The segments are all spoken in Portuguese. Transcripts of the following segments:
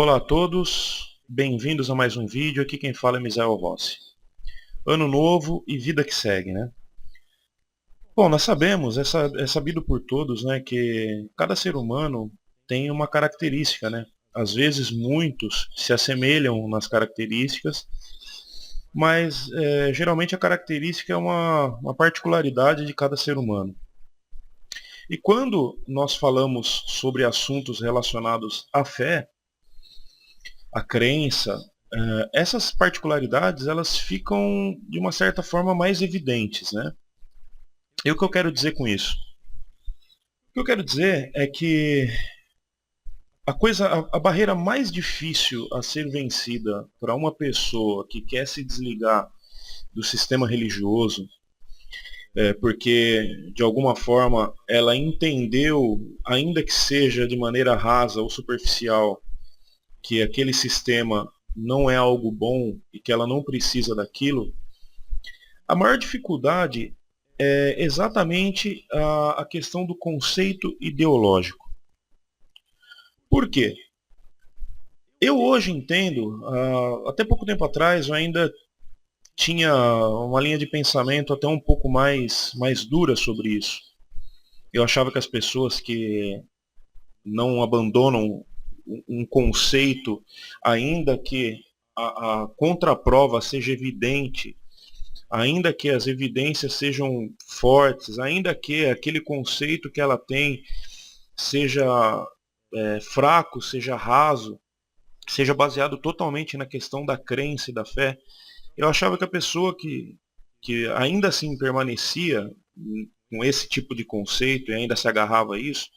Olá a todos, bem-vindos a mais um vídeo. Aqui quem fala é Misael Rossi. Ano novo e vida que segue, né? Bom, nós sabemos, é sabido por todos, né, que cada ser humano tem uma característica, né? Às vezes muitos se assemelham nas características, mas geralmente a característica é uma particularidade de cada ser humano. E quando nós falamos sobre assuntos relacionados à fé, à crença, essas particularidades elas ficam de uma certa forma mais evidentes, né? E o que eu quero dizer com isso? O que eu quero dizer é que a barreira mais difícil a ser vencida para uma pessoa que quer se desligar do sistema religioso, porque de alguma forma ela entendeu, ainda que seja de maneira rasa ou superficial, que aquele sistema não é algo bom e que ela não precisa daquilo, a maior dificuldade é exatamente a questão do conceito ideológico. Por quê? Eu hoje entendo, até pouco tempo atrás eu ainda tinha uma linha de pensamento até um pouco mais dura sobre isso. Eu achava que as pessoas que não abandonam um conceito, ainda que a contraprova seja evidente, ainda que as evidências sejam fortes, ainda que aquele conceito que ela tem seja fraco, seja raso, seja baseado totalmente na questão da crença e da fé, eu achava que a pessoa que ainda assim permanecia com esse tipo de conceito e ainda se agarrava a isso,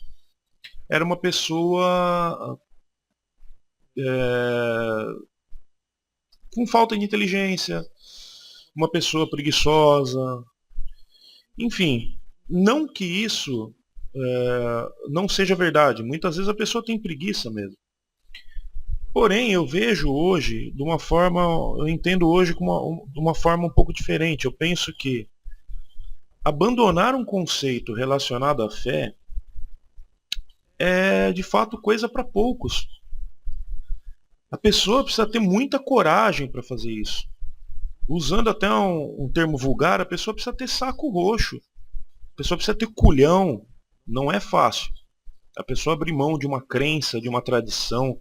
era uma pessoa com falta de inteligência, uma pessoa preguiçosa, enfim, não que isso não seja verdade. Muitas vezes a pessoa tem preguiça mesmo. Porém, eu vejo hoje de uma forma, eu entendo hoje de uma forma um pouco diferente. Eu penso que abandonar um conceito relacionado à fé é de fato coisa para poucos. A pessoa precisa ter muita coragem para fazer isso. Usando até um termo vulgar, a pessoa precisa ter saco roxo. A pessoa precisa ter culhão. Não é fácil. A pessoa abrir mão de uma crença, de uma tradição,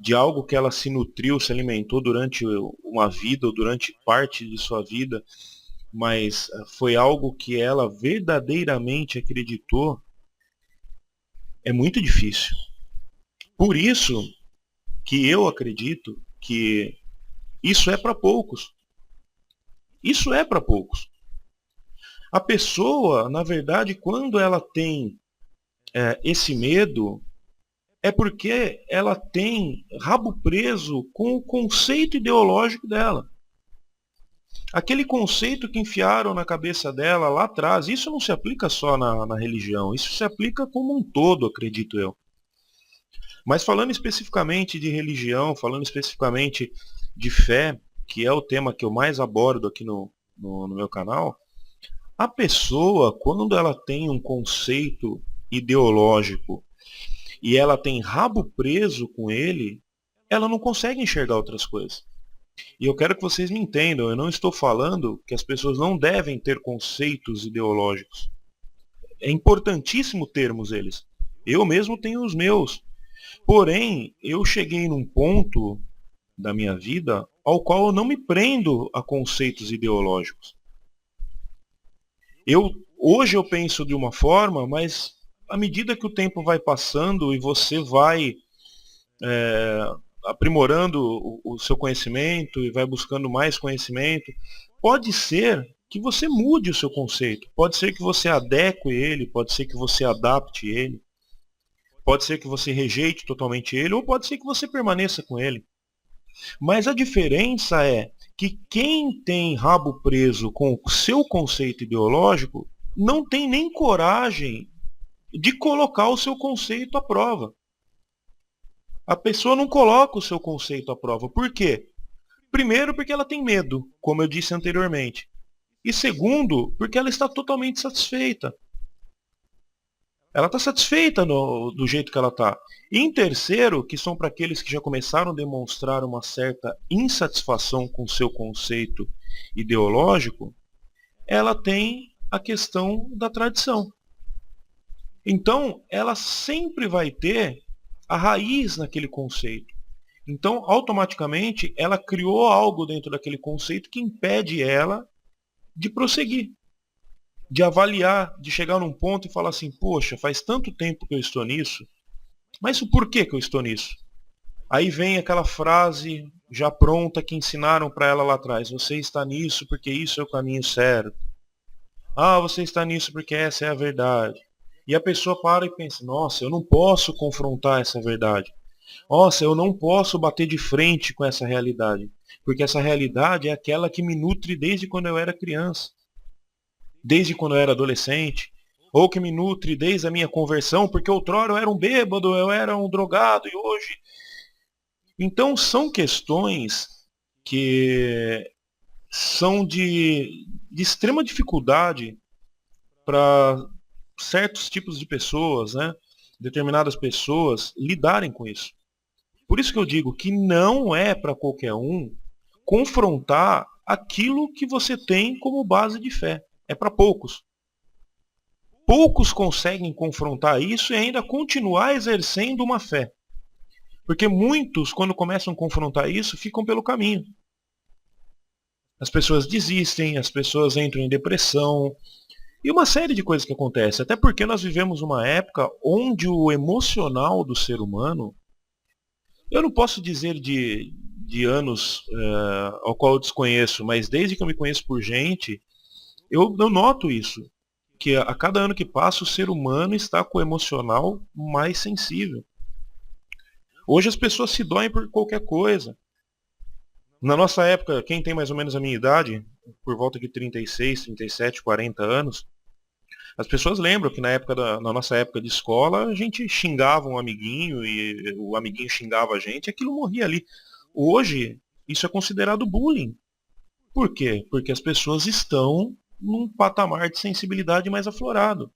de algo que ela se nutriu, se alimentou durante uma vida ou durante parte de sua vida, mas foi algo que ela verdadeiramente acreditou, é muito difícil. Por isso que eu acredito que isso é para poucos. Isso é para poucos. A pessoa, na verdade, quando ela tem esse medo, é porque ela tem rabo preso com o conceito ideológico dela. Aquele conceito que enfiaram na cabeça dela lá atrás, isso não se aplica só na religião, isso se aplica como um todo, acredito eu. Mas falando especificamente de religião, falando especificamente de fé, que é o tema que eu mais abordo aqui no meu canal, a pessoa, quando ela tem um conceito ideológico e ela tem rabo preso com ele, ela não consegue enxergar outras coisas. E eu quero que vocês me entendam, eu não estou falando que as pessoas não devem ter conceitos ideológicos. É importantíssimo termos eles. Eu mesmo tenho os meus. Porém, eu cheguei num ponto da minha vida ao qual eu não me prendo a conceitos ideológicos. Hoje eu penso de uma forma, mas à medida que o tempo vai passando e você vai aprimorando o seu conhecimento e vai buscando mais conhecimento, pode ser que você mude o seu conceito, pode ser que você adeque ele, pode ser que você adapte ele, pode ser que você rejeite totalmente ele, ou pode ser que você permaneça com ele. Mas a diferença é que quem tem rabo preso com o seu conceito ideológico não tem nem coragem de colocar o seu conceito à prova. A pessoa não coloca o seu conceito à prova. Por quê? Primeiro, porque ela tem medo, como eu disse anteriormente. E segundo, porque ela está totalmente satisfeita. Ela está satisfeita do jeito que ela está. E em terceiro, que são para aqueles que já começaram a demonstrar uma certa insatisfação com o seu conceito ideológico, ela tem a questão da tradição. Então, ela sempre vai ter a raiz naquele conceito. Então, automaticamente, ela criou algo dentro daquele conceito que impede ela de prosseguir, de avaliar, de chegar num ponto e falar assim, poxa, faz tanto tempo que eu estou nisso, mas o porquê que eu estou nisso? Aí vem aquela frase já pronta que ensinaram para ela lá atrás, você está nisso porque isso é o caminho certo. Ah, você está nisso porque essa é a verdade. E a pessoa para e pensa, nossa, eu não posso confrontar essa verdade. Nossa, eu não posso bater de frente com essa realidade. Porque essa realidade é aquela que me nutre desde quando eu era criança, desde quando eu era adolescente, ou que me nutre desde a minha conversão, porque outrora eu era um bêbado, eu era um drogado, e hoje. Então são questões que são de extrema dificuldade para certos tipos de pessoas, né? Determinadas pessoas lidarem com isso. Por isso que eu digo que não é para qualquer um confrontar aquilo que você tem como base de fé. É para poucos. Poucos conseguem confrontar isso e ainda continuar exercendo uma fé. Porque muitos, quando começam a confrontar isso, ficam pelo caminho. As pessoas desistem, as pessoas entram em depressão, e uma série de coisas que acontecem. Até porque nós vivemos uma época onde o emocional do ser humano, eu não posso dizer de anos ao qual eu desconheço, mas desde que eu me conheço por gente, eu noto isso. Que a cada ano que passa o ser humano está com o emocional mais sensível. Hoje as pessoas se doem por qualquer coisa. Na nossa época, quem tem mais ou menos a minha idade, por volta de 36, 37, 40 anos, as pessoas lembram que na nossa época de escola, a gente xingava um amiguinho e o amiguinho xingava a gente e aquilo morria ali. Hoje, isso é considerado bullying. Por quê? Porque as pessoas estão num patamar de sensibilidade mais aflorado.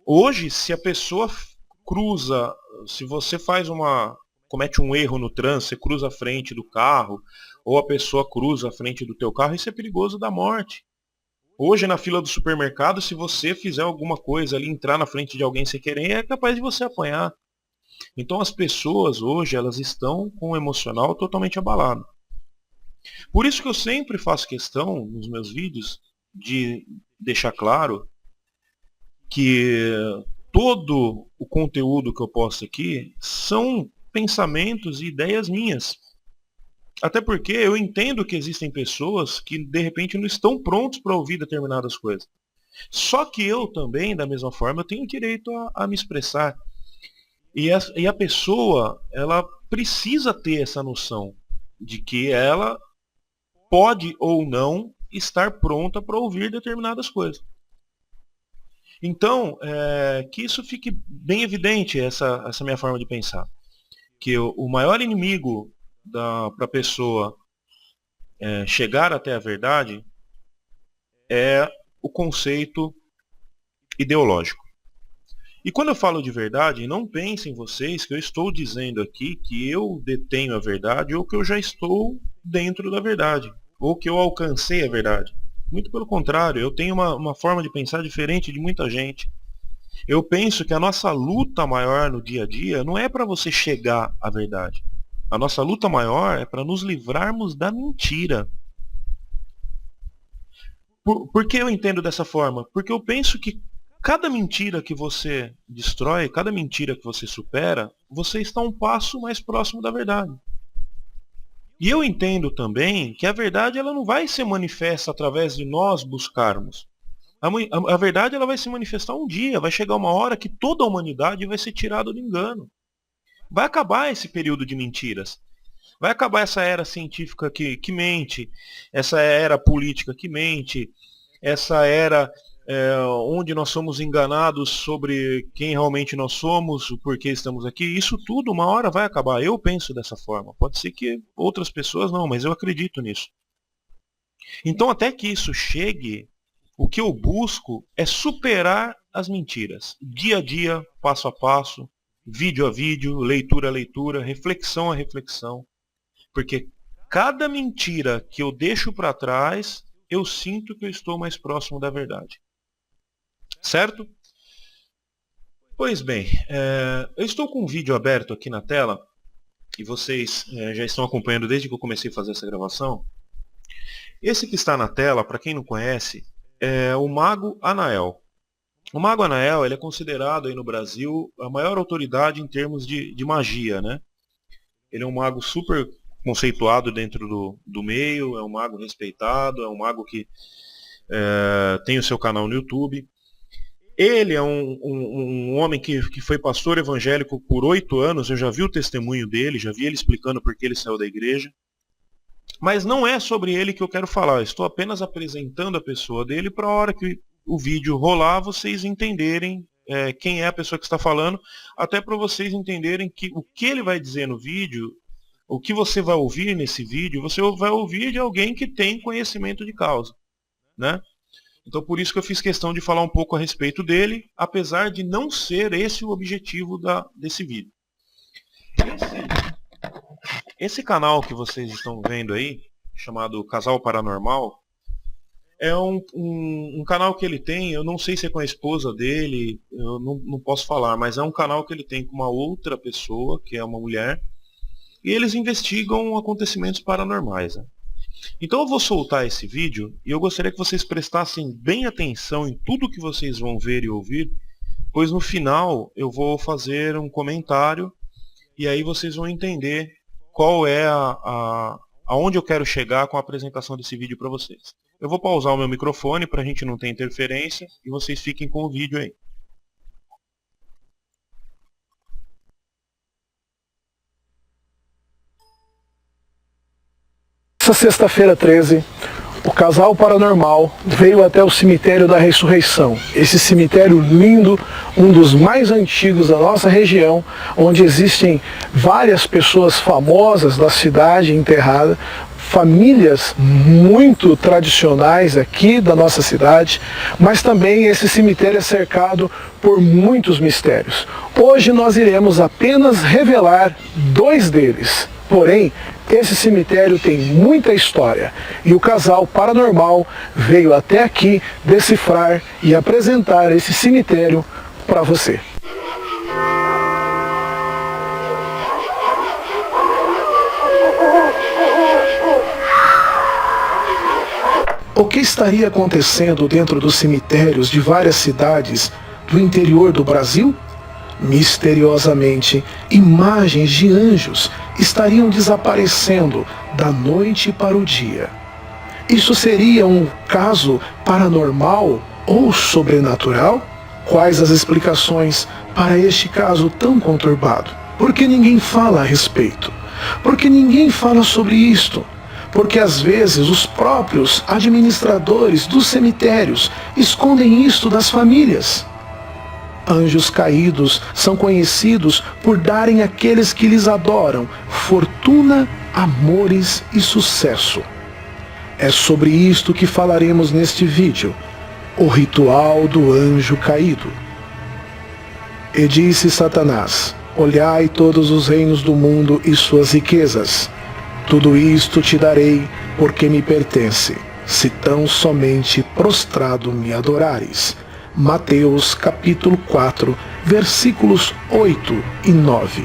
Hoje, se a pessoa cruza, se você comete um erro no trânsito, você cruza a frente do carro, ou a pessoa cruza a frente do teu carro, isso é perigoso da morte. Hoje, na fila do supermercado, se você fizer alguma coisa ali, entrar na frente de alguém sem querer, é capaz de você apanhar. Então, as pessoas hoje, elas estão com o emocional totalmente abalado. Por isso que eu sempre faço questão, nos meus vídeos, de deixar claro que todo o conteúdo que eu posto aqui são pensamentos e ideias minhas. Até porque eu entendo que existem pessoas que de repente não estão prontos para ouvir determinadas coisas. Só que eu também, da mesma forma, eu tenho direito a me expressar. E a pessoa, ela precisa ter essa noção de que ela pode ou não estar pronta para ouvir determinadas coisas. Então, que isso fique bem evidente, essa minha forma de pensar. Que o maior inimigo para a pessoa chegar até a verdade é o conceito ideológico. E quando eu falo de verdade, não pensem vocês que eu estou dizendo aqui que eu detenho a verdade ou que eu já estou dentro da verdade, ou que eu alcancei a verdade. Muito pelo contrário, eu tenho uma forma de pensar diferente de muita gente. Eu penso que a nossa luta maior no dia a dia não é para você chegar à verdade. A nossa luta maior é para nos livrarmos da mentira. Por que eu entendo dessa forma? Porque eu penso que cada mentira que você destrói, cada mentira que você supera, você está um passo mais próximo da verdade. E eu entendo também que a verdade ela não vai ser manifesta através de nós buscarmos. A verdade ela vai se manifestar um dia, vai chegar uma hora que toda a humanidade vai ser tirada do engano. Vai acabar esse período de mentiras. Vai acabar essa era científica que mente, essa era política que mente, essa era onde nós somos enganados sobre quem realmente nós somos, o porquê estamos aqui. Isso tudo uma hora vai acabar. Eu penso dessa forma. Pode ser que outras pessoas não, mas eu acredito nisso. Então, até que isso chegue, o que eu busco é superar as mentiras, dia a dia, passo a passo, vídeo a vídeo, leitura a leitura, reflexão a reflexão, porque cada mentira que eu deixo para trás, eu sinto que eu estou mais próximo da verdade. Certo? Pois bem, eu estou com um vídeo aberto aqui na tela, e vocês já estão acompanhando desde que eu comecei a fazer essa gravação. Esse que está na tela, para quem não conhece, é o Mago Anael. O Mago Anael, ele é considerado aí no Brasil a maior autoridade em termos de magia, né? Ele é um mago super conceituado dentro do meio, é um mago respeitado, é um mago que tem o seu canal no YouTube. Ele é um homem que foi pastor evangélico por 8 anos, eu já vi o testemunho dele, já vi ele explicando por que ele saiu da igreja. Mas não é sobre ele que eu quero falar, eu estou apenas apresentando a pessoa dele para a hora que o vídeo rolar, vocês entenderem quem é a pessoa que está falando, até para vocês entenderem que o que ele vai dizer no vídeo, o que você vai ouvir nesse vídeo, você vai ouvir de alguém que tem conhecimento de causa, né? Então por isso que eu fiz questão de falar um pouco a respeito dele, apesar de não ser esse o objetivo desse vídeo. Esse canal que vocês estão vendo aí, chamado Casal Paranormal, é um canal que ele tem, eu não sei se é com a esposa dele, eu não posso falar, mas é um canal que ele tem com uma outra pessoa, que é uma mulher, e eles investigam acontecimentos paranormais, né? Então eu vou soltar esse vídeo e eu gostaria que vocês prestassem bem atenção em tudo que vocês vão ver e ouvir, pois no final eu vou fazer um comentário e aí vocês vão entender qual é aonde eu quero chegar com a apresentação desse vídeo para vocês. Eu vou pausar o meu microfone para a gente não ter interferência e vocês fiquem com o vídeo aí. Essa sexta-feira 13, o Casal Paranormal veio até o Cemitério da Ressurreição. Esse cemitério lindo, um dos mais antigos da nossa região, onde existem várias pessoas famosas da cidade enterradas, famílias muito tradicionais aqui da nossa cidade, mas também esse cemitério é cercado por muitos mistérios. Hoje nós iremos apenas revelar 2 deles, porém, esse cemitério tem muita história e o Casal Paranormal veio até aqui decifrar e apresentar esse cemitério para você. O que estaria acontecendo dentro dos cemitérios de várias cidades do interior do Brasil? Misteriosamente, imagens de anjos estariam desaparecendo da noite para o dia. Isso seria um caso paranormal ou sobrenatural? Quais as explicações para este caso tão conturbado? Por que ninguém fala a respeito? Por que ninguém fala sobre isto? Porque às vezes os próprios administradores dos cemitérios escondem isto das famílias. Anjos caídos são conhecidos por darem àqueles que lhes adoram fortuna, amores e sucesso. É sobre isto que falaremos neste vídeo, o ritual do anjo caído. E disse Satanás: olhai todos os reinos do mundo e suas riquezas. Tudo isto te darei, porque me pertence, se tão somente prostrado me adorares. Mateus capítulo 4, versículos 8 e 9.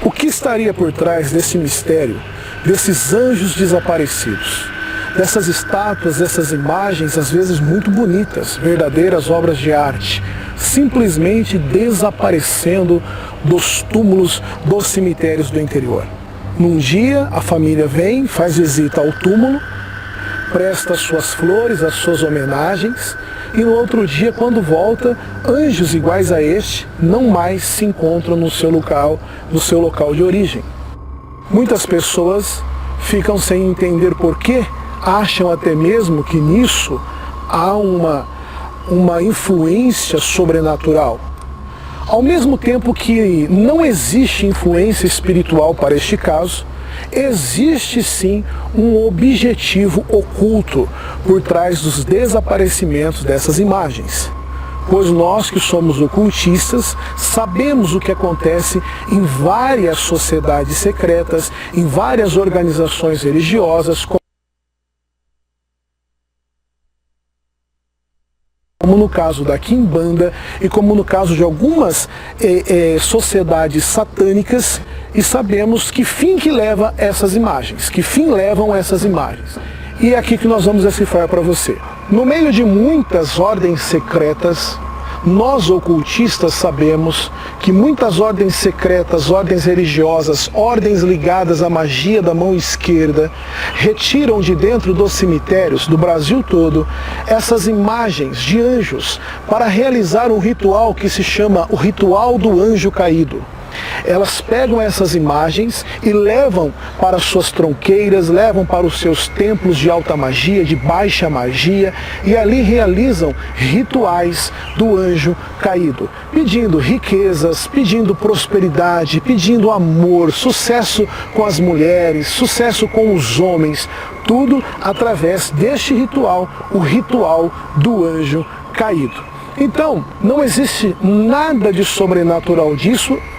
O que estaria por trás desse mistério, desses anjos desaparecidos? Dessas estátuas, dessas imagens, às vezes muito bonitas, verdadeiras obras de arte, simplesmente desaparecendo dos túmulos dos cemitérios do interior. Num dia, a família vem, faz visita ao túmulo, presta as suas flores, as suas homenagens, e no outro dia, quando volta, anjos iguais a este não mais se encontram no seu local de origem. Muitas pessoas ficam sem entender por quê, acham até mesmo que nisso há uma influência sobrenatural. Ao mesmo tempo que não existe influência espiritual para este caso, existe sim um objetivo oculto por trás dos desaparecimentos dessas imagens. Pois nós que somos ocultistas sabemos o que acontece em várias sociedades secretas, em várias organizações religiosas, como no caso da Quimbanda e como no caso de algumas sociedades satânicas, e sabemos que fim que leva essas imagens, que fim levam essas imagens. E é aqui que nós vamos decifrar para você. No meio de muitas ordens secretas, nós ocultistas sabemos que muitas ordens secretas, ordens religiosas, ordens ligadas à magia da mão esquerda, retiram de dentro dos cemitérios do Brasil todo essas imagens de anjos para realizar um ritual que se chama o ritual do anjo caído. Elas pegam essas imagens e levam para suas tronqueiras, levam para os seus templos de alta magia, de baixa magia, e ali realizam rituais do anjo caído, pedindo riquezas, pedindo prosperidade, pedindo amor, sucesso com as mulheres, sucesso com os homens, tudo através deste ritual, o ritual do anjo caído. Então, não existe nada de sobrenatural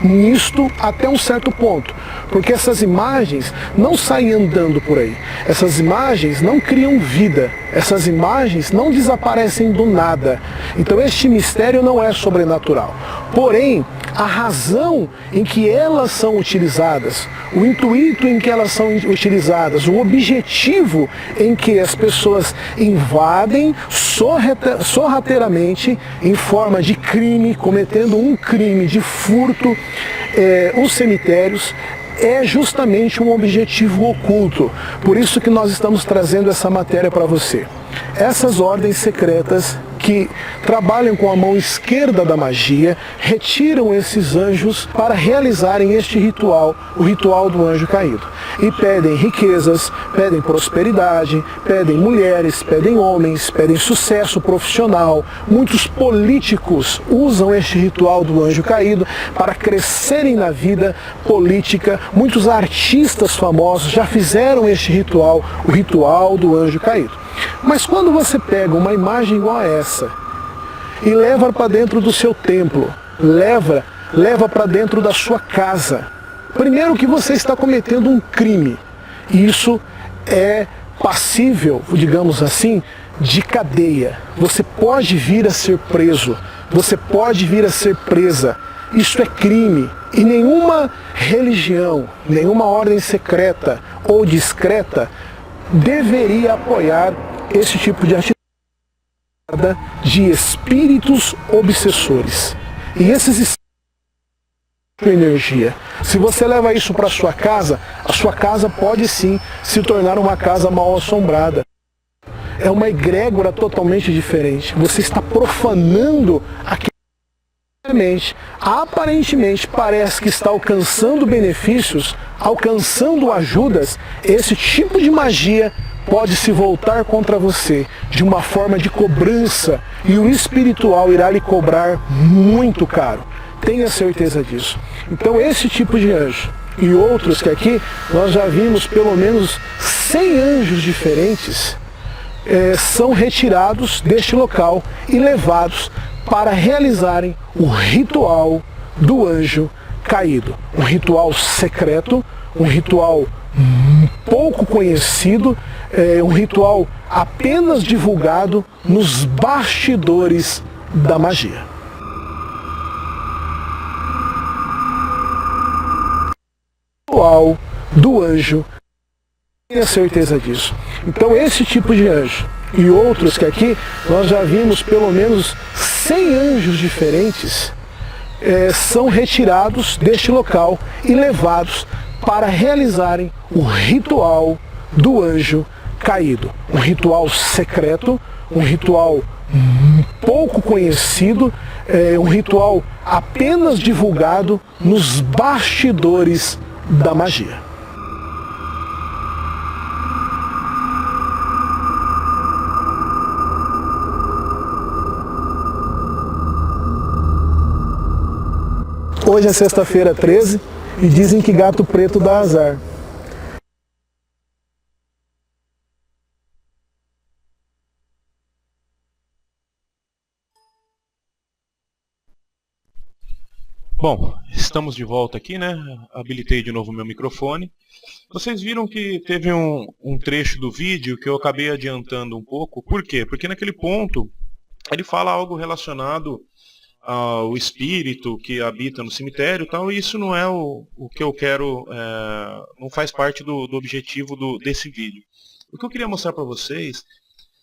nisto até um certo ponto, porque essas imagens não saem andando por aí, essas imagens não criam vida, essas imagens não desaparecem do nada. Então este mistério não é sobrenatural, porém a razão em que elas são utilizadas, o intuito em que elas são utilizadas, o objetivo em que as pessoas invadem sorrateiramente, em forma de crime, cometendo um crime de furto, os cemitérios, é justamente um objetivo oculto. Por isso que nós estamos trazendo essa matéria para você. Essas ordens secretas que trabalham com a mão esquerda da magia, retiram esses anjos para realizarem este ritual, o ritual do anjo caído. E pedem riquezas, pedem prosperidade, pedem mulheres, pedem homens, pedem sucesso profissional. Muitos políticos usam este ritual do anjo caído para crescerem na vida política. Muitos artistas famosos já fizeram este ritual, o ritual do anjo caído. Mas quando você pega uma imagem igual a essa e leva para dentro do seu templo, leva para dentro da sua casa, primeiro que você está cometendo um crime. Isso é passível, digamos assim, de cadeia. Você pode vir a ser preso, você pode vir a ser presa. Isso é crime. E nenhuma religião, nenhuma ordem secreta ou discreta deveria apoiar esse tipo de atitude de espíritos obsessores. E esses espíritos têm energia. Se você leva isso para a sua casa pode sim se tornar uma casa mal assombrada. É uma egrégora totalmente diferente. Você está profanando aquilo. Aparentemente parece que está alcançando benefícios, alcançando ajudas. Esse tipo de magia pode se voltar contra você de uma forma de cobrança, e o espiritual irá lhe cobrar muito caro. Tenha certeza disso. Então esse tipo de anjo e outros que aqui nós já vimos pelo menos 100 anjos diferentes são retirados deste local e levados para realizarem o ritual do anjo caído. Um ritual secreto, um ritual pouco conhecido, um ritual apenas divulgado nos bastidores da magia. ritual do anjo. Tenha certeza disso. Então esse tipo de anjo e outros que aqui nós já vimos pelo menos 100 anjos diferentes são retirados deste local e levados para realizarem o ritual do anjo caído. Um ritual secreto, um ritual pouco conhecido, um ritual apenas divulgado nos bastidores da magia. Hoje é sexta-feira 13 e dizem que gato preto dá azar. Bom, estamos de volta aqui, né? Habilitei de novo o meu microfone. Vocês viram que teve um trecho do vídeo que eu acabei adiantando um pouco. Por quê? Porque naquele ponto ele fala algo relacionado ao espírito que habita no cemitério e tal, e isso não é o que eu quero, não faz parte do objetivo desse vídeo. O que eu queria mostrar para vocês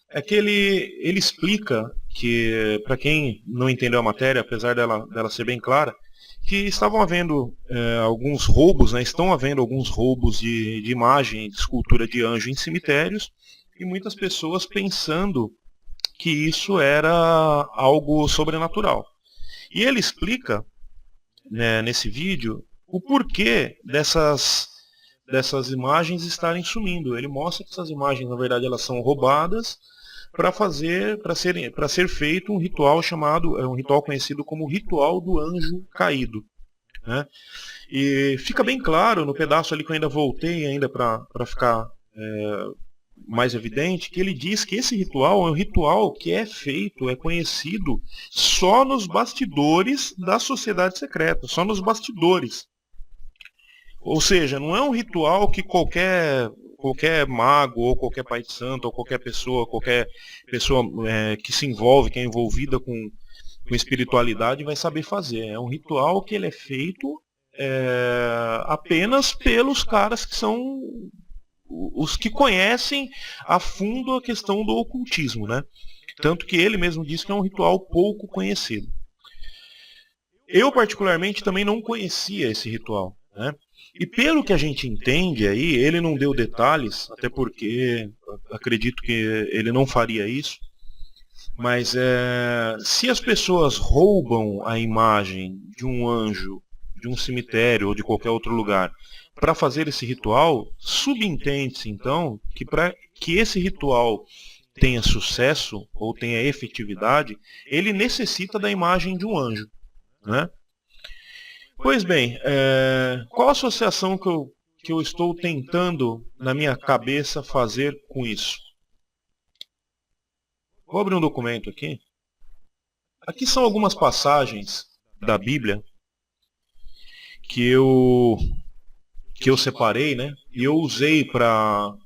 é que ele explica que, para quem não entendeu a matéria, apesar dela ser bem clara, que estavam havendo alguns roubos, né, estão havendo alguns roubos de imagem, de escultura de anjo em cemitérios, e muitas pessoas pensando que isso era algo sobrenatural. E ele explica, né, nesse vídeo, o porquê dessas imagens estarem sumindo. Ele mostra que essas imagens, na verdade, elas são roubadas para ser feito um ritual um ritual conhecido como ritual do anjo caído, né? E fica bem claro no pedaço ali que eu ainda voltei ainda para ficar mais evidente, que ele diz que esse ritual é um ritual que é feito, é conhecido só nos bastidores da sociedade secreta, só nos bastidores. Ou seja, não é um ritual que qualquer mago, ou qualquer pai de santo, ou qualquer pessoa que se envolve, que é envolvida com espiritualidade vai saber fazer. É um ritual que ele é feito apenas pelos caras que são os que conhecem a fundo a questão do ocultismo, né? Tanto que ele mesmo diz que é um ritual pouco conhecido. Eu, particularmente, também não conhecia esse ritual, né? E pelo que a gente entende aí, ele não deu detalhes, até porque acredito que ele não faria isso, mas se as pessoas roubam a imagem de um anjo, de um cemitério ou de qualquer outro lugar, para fazer esse ritual, subentende-se então que para que esse ritual tenha sucesso ou tenha efetividade, ele necessita da imagem de um anjo, né? Pois bem, qual a associação que eu estou tentando na minha cabeça fazer com isso? Vou abrir um documento aqui. Aqui são algumas passagens da Bíblia que eu separei, né? E eu usei para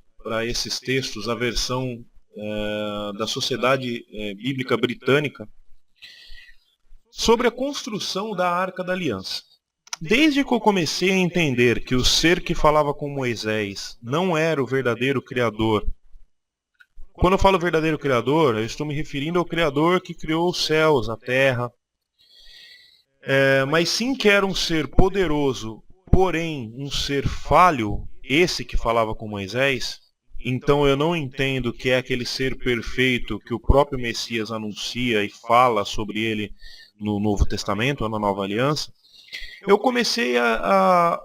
esses textos a versão da Sociedade Bíblica Britânica sobre a construção da Arca da Aliança. Desde que eu comecei a entender que o ser que falava com Moisés não era o verdadeiro Criador. Quando eu falo verdadeiro Criador, eu estou me referindo ao Criador que criou os céus, a terra, mas sim que era um ser poderoso, porém um ser falho, esse que falava com Moisés. Então eu não entendo que é aquele ser perfeito que o próprio Messias anuncia e fala sobre ele no Novo Testamento, ou na Nova Aliança. Eu comecei a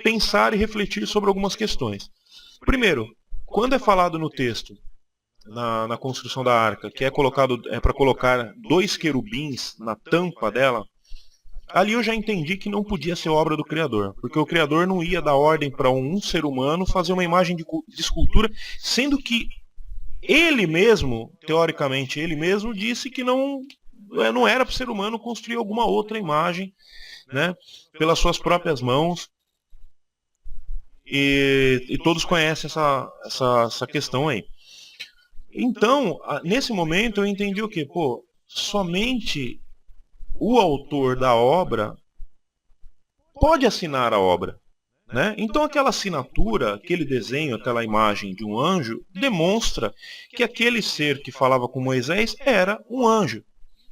pensar e refletir sobre algumas questões. Primeiro, quando é falado no texto, na construção da arca, que é para colocar 2 querubins na tampa dela, ali eu já entendi que não podia ser obra do Criador, porque o Criador não ia dar ordem para um ser humano fazer uma imagem de escultura, sendo que ele mesmo, teoricamente, ele mesmo disse que não era para o ser humano construir alguma outra imagem, né, pelas suas próprias mãos. E todos conhecem essa questão aí. Então, nesse momento eu entendi o quê? Somente o autor da obra pode assinar a obra, né? Então aquela assinatura, aquele desenho, aquela imagem de um anjo, demonstra que aquele ser que falava com Moisés era um anjo.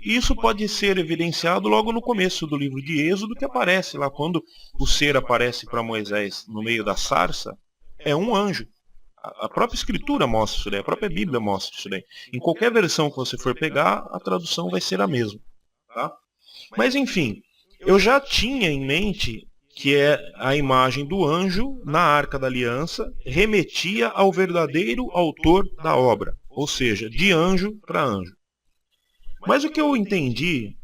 E isso pode ser evidenciado logo no começo do livro de Êxodo, que aparece lá quando o ser aparece para Moisés no meio da sarça, é um anjo. A própria Escritura mostra isso daí, a própria Bíblia mostra isso daí. Em qualquer versão que você for pegar, a tradução vai ser a mesma. Tá? Mas enfim, eu já tinha em mente que a imagem do anjo na Arca da Aliança remetia ao verdadeiro autor da obra, ou seja, de anjo para anjo. Mas o que eu entendi,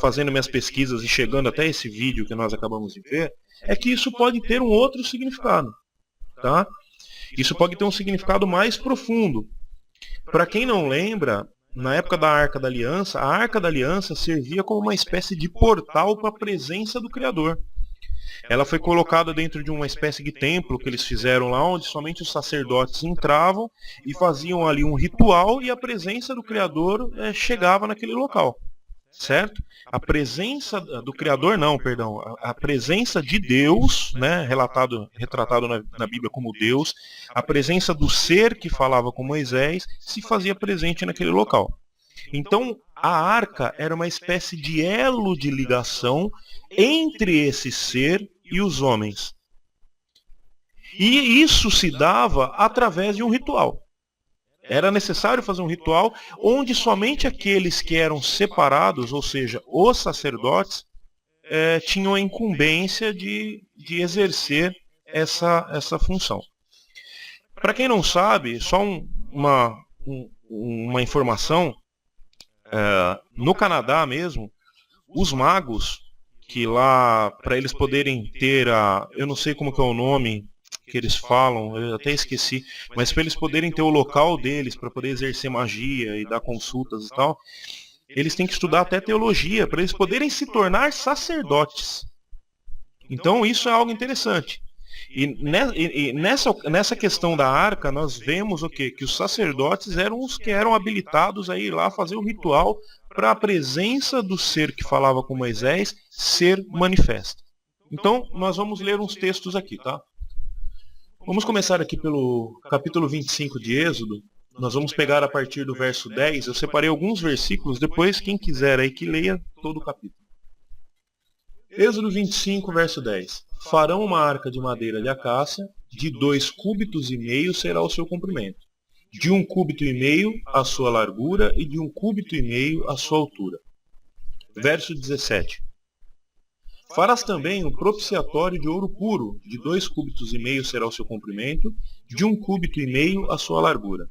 fazendo minhas pesquisas e chegando até esse vídeo que nós acabamos de ver, é que isso pode ter um outro significado. Tá? Isso pode ter um significado mais profundo. Para quem não lembra, na época da Arca da Aliança, a Arca da Aliança servia como uma espécie de portal para a presença do Criador. Ela foi colocada dentro de uma espécie de templo que eles fizeram lá, onde somente os sacerdotes entravam e faziam ali um ritual e a presença do Criador chegava naquele local. Certo? A presença do Criador, não, perdão, a presença de Deus, né, retratado na Bíblia como Deus, a presença do ser que falava com Moisés, se fazia presente naquele local. Então, a arca era uma espécie de elo de ligação entre esse ser e os homens. E isso se dava através de um ritual. Era necessário fazer um ritual onde somente aqueles que eram separados, ou seja, os sacerdotes, tinham a incumbência de exercer essa função. Para quem não sabe, só uma informação, no Canadá mesmo, os magos, que lá, para eles poderem ter eu não sei como que é o nome que eles falam, eu até esqueci, mas para eles poderem ter o local deles, para poder exercer magia e dar consultas e tal, eles têm que estudar até teologia, para eles poderem se tornar sacerdotes. Então isso é algo interessante. E nessa questão da arca, nós vemos o quê? Que os sacerdotes eram os que eram habilitados a ir lá fazer o ritual para a presença do ser que falava com Moisés ser manifesta. Então, nós vamos ler uns textos aqui, tá? Vamos começar aqui pelo capítulo 25 de Êxodo. Nós vamos pegar a partir do verso 10. Eu separei alguns versículos, depois quem quiser aí que leia todo o capítulo. Êxodo 25, verso 10. Farão uma arca de madeira de acácia, de 2,5 cúbitos será o seu comprimento, de 1,5 cúbito a sua largura e de 1,5 cúbito a sua altura. Verso 17. Farás também um propiciatório de ouro puro, de 2,5 cúbitos será o seu comprimento, de 1,5 cúbito a sua largura.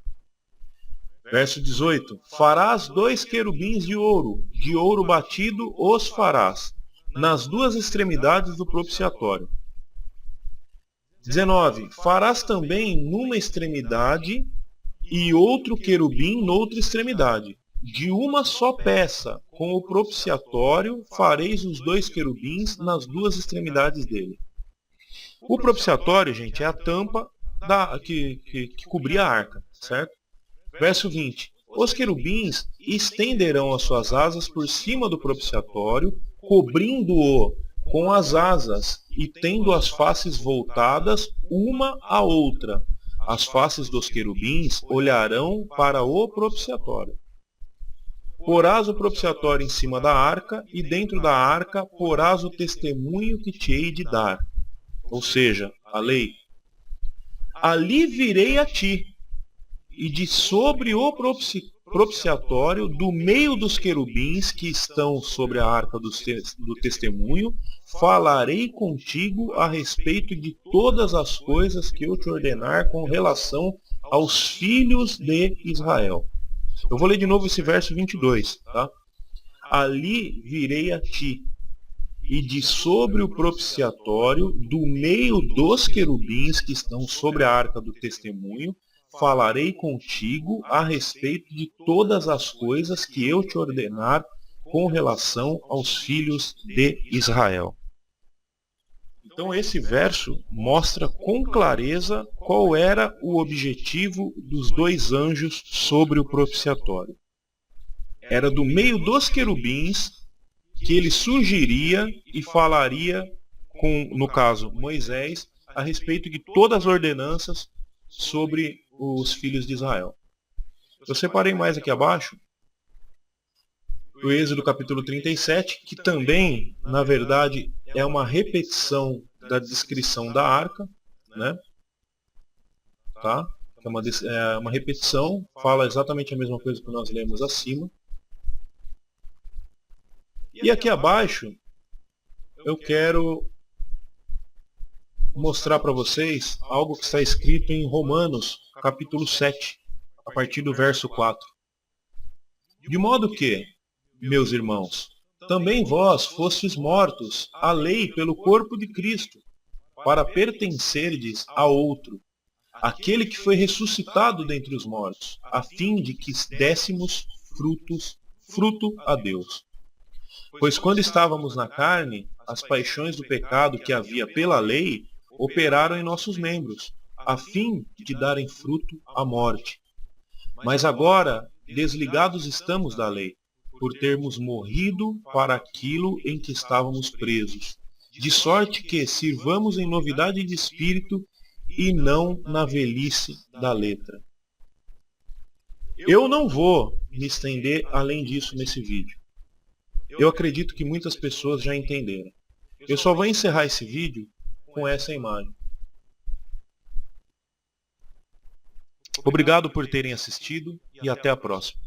Verso 18. Farás 2 querubins de ouro batido os farás, nas 2 extremidades do propiciatório. 19. Farás também numa extremidade e outro querubim noutra extremidade. De uma só peça, com o propiciatório, fareis os 2 querubins nas 2 extremidades dele. O propiciatório, gente, é a tampa que cobria a arca, certo? Verso 20. Os querubins estenderão as suas asas por cima do propiciatório, cobrindo-o com as asas e tendo as faces voltadas uma à outra. As faces dos querubins olharão para o propiciatório. Porás o propiciatório em cima da arca, e dentro da arca porás o testemunho que te hei de dar, ou seja, a lei. Ali virei a ti, e de sobre o propiciatório, do meio dos querubins que estão sobre a arca do testemunho, falarei contigo a respeito de todas as coisas que eu te ordenar com relação aos filhos de Israel. Eu vou ler de novo esse verso 22, tá? Ali virei a ti, e de sobre o propiciatório, do meio dos querubins que estão sobre a arca do testemunho, falarei contigo a respeito de todas as coisas que eu te ordenar com relação aos filhos de Israel. Então esse verso mostra com clareza qual era o objetivo dos 2 anjos sobre o propiciatório. Era do meio dos querubins que ele surgiria e falaria com, no caso, Moisés, a respeito de todas as ordenanças sobre os filhos de Israel. Eu separei mais aqui abaixo o Êxodo capítulo 37, que também, na verdade, é uma repetição da descrição da arca, né? Tá? É uma repetição, fala exatamente a mesma coisa que nós lemos acima. E aqui abaixo, eu quero mostrar para vocês algo que está escrito em Romanos, capítulo 7, a partir do verso 4. De modo que, meus irmãos, também vós fostes mortos à lei pelo corpo de Cristo, para pertencerdes a outro, aquele que foi ressuscitado dentre os mortos, a fim de que dessemos fruto a Deus. Pois quando estávamos na carne, as paixões do pecado que havia pela lei operaram em nossos membros, a fim de darem fruto à morte. Mas agora, desligados estamos da lei, por termos morrido para aquilo em que estávamos presos, de sorte que sirvamos em novidade de espírito e não na velhice da letra. Eu não vou me estender além disso nesse vídeo. Eu acredito que muitas pessoas já entenderam. Eu só vou encerrar esse vídeo com essa imagem. Obrigado por terem assistido e até a próxima.